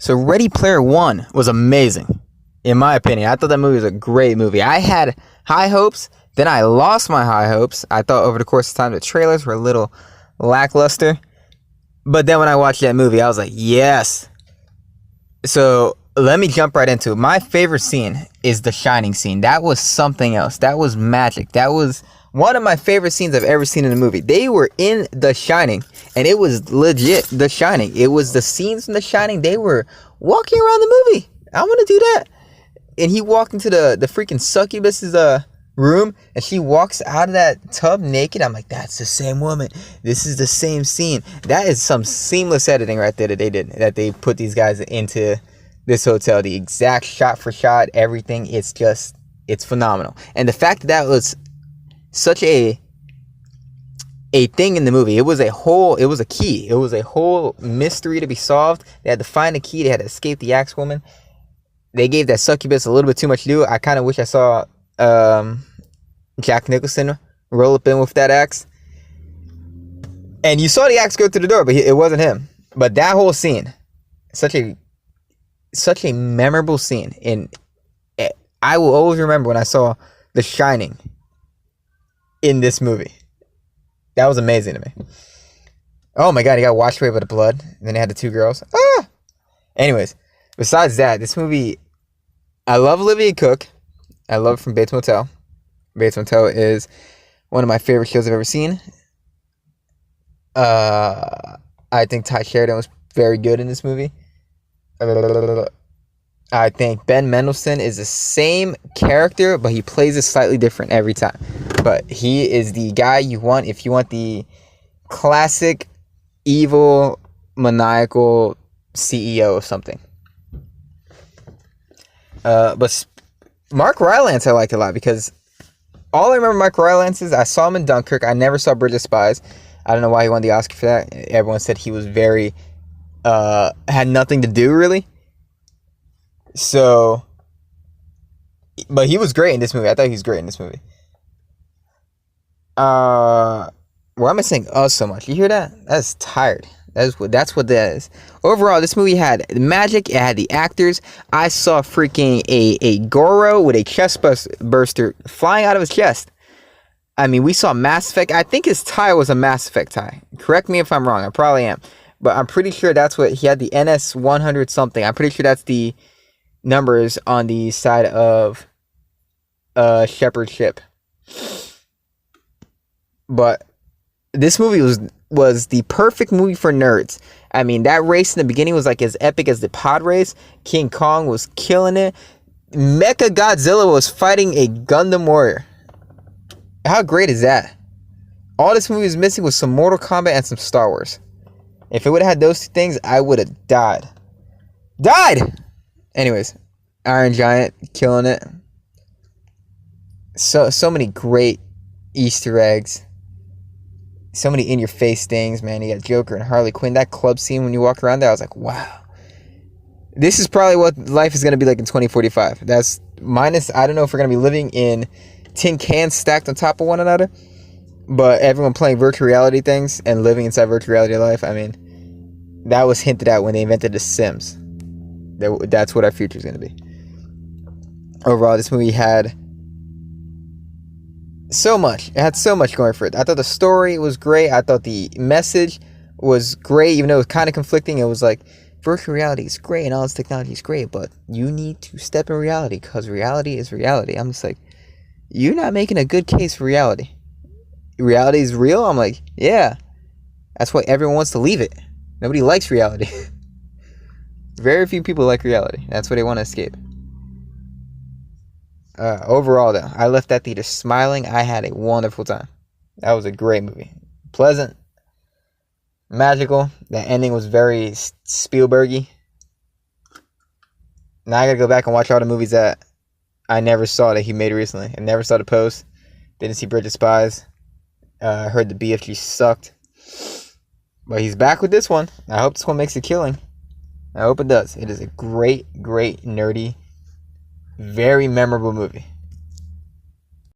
So Ready Player One was amazing, in my opinion. I thought that movie was a great movie. I had high hopes, then I lost my high hopes. I thought over the course of time the trailers were a little lackluster. But then when I watched that movie, I was like, yes. So let me jump right into it. My favorite scene is the Shining scene. That was something else. That was magic. That was one of my favorite scenes I've ever seen in a movie. They were in The Shining, and it was legit The Shining. It was the scenes from The Shining. They were walking around the movie. I want to do that. And he walked into the freaking succubus's room, and she walks out of that tub naked. I'm like, that's the same woman. This is the same scene. That is some seamless editing right there that they did. That they put these guys into this hotel. The exact shot for shot, everything. It's phenomenal. And the fact that was such a thing in the movie. It was a key. It was a whole mystery to be solved. They had to find the key. They had to escape the axe woman. They gave that succubus a little bit too much to do. I kind of wish I saw Jack Nicholson roll up in with that axe. And you saw the axe go through the door, but it wasn't him. But that whole scene, such a memorable scene. And I will always remember when I saw The Shining in this movie. That was amazing to me. Oh my god, he got washed away by the blood. And then they had the two girls. Ah! Anyways, besides that, this movie, I love Olivia Cooke. I love her from Bates Motel. Bates Motel is one of my favorite shows I've ever seen. I think Ty Sheridan was very good in this movie. I think Ben Mendelsohn is the same character, but he plays it slightly different every time. But he is the guy you want if you want the classic evil, maniacal CEO of something. But Mark Rylance I liked a lot because all I remember Mark Rylance is I saw him in Dunkirk. I never saw Bridge of Spies. I don't know why he won the Oscar for that. Everyone said he was very had nothing to do really. So, but he was great in this movie. I thought he was great in this movie. Why am I saying so much? You hear that? That's tired. That's what that is. Overall, this movie had magic. It had the actors. I saw freaking a Goro with a chest burster flying out of his chest. I mean, we saw Mass Effect. I think his tie was a Mass Effect tie. Correct me if I'm wrong. I probably am. But I'm pretty sure that's what he had, the NS 100 something. I'm pretty sure that's the numbers on the side of Shepard's ship. But this movie was the perfect movie for nerds. I mean, that race in the beginning was like as epic as the pod race. King Kong was killing it. Mecha Godzilla was fighting a Gundam warrior. How great is that? All this movie was missing was some Mortal Kombat and some Star Wars. If it would have had those two things, I would have died. Anyways, Iron Giant killing it. So many great Easter eggs. So many in-your-face things, man. You got Joker and Harley Quinn. That club scene when you walk around there, I was like, wow. This is probably what life is going to be like in 2045. That's minus, I don't know if we're going to be living in tin cans stacked on top of one another. But everyone playing virtual reality things and living inside virtual reality life, I mean, that was hinted at when they invented The Sims. That's what our future is going to be. Overall, this movie had so much. It had so much going for it. I thought the story was great. I thought the message was great, even though it was kind of conflicting. It was like, virtual reality is great and all this technology is great, but you need to step in reality because reality is reality. I'm just like, you're not making a good case for reality. Reality is real? I'm like, yeah. That's why everyone wants to leave it. Nobody likes reality. Very few people like reality. That's why they want to escape. Overall, though, I left that theater smiling. I had a wonderful time. That was a great movie. Pleasant. Magical. The ending was very Spielbergy. Now I gotta go back and watch all the movies that I never saw that he made recently. I never saw The Post. Didn't see Bridge of Spies. Heard the BFG sucked. But he's back with this one. I hope this one makes a killing. I hope it does. It is a great, great, nerdy, very memorable movie.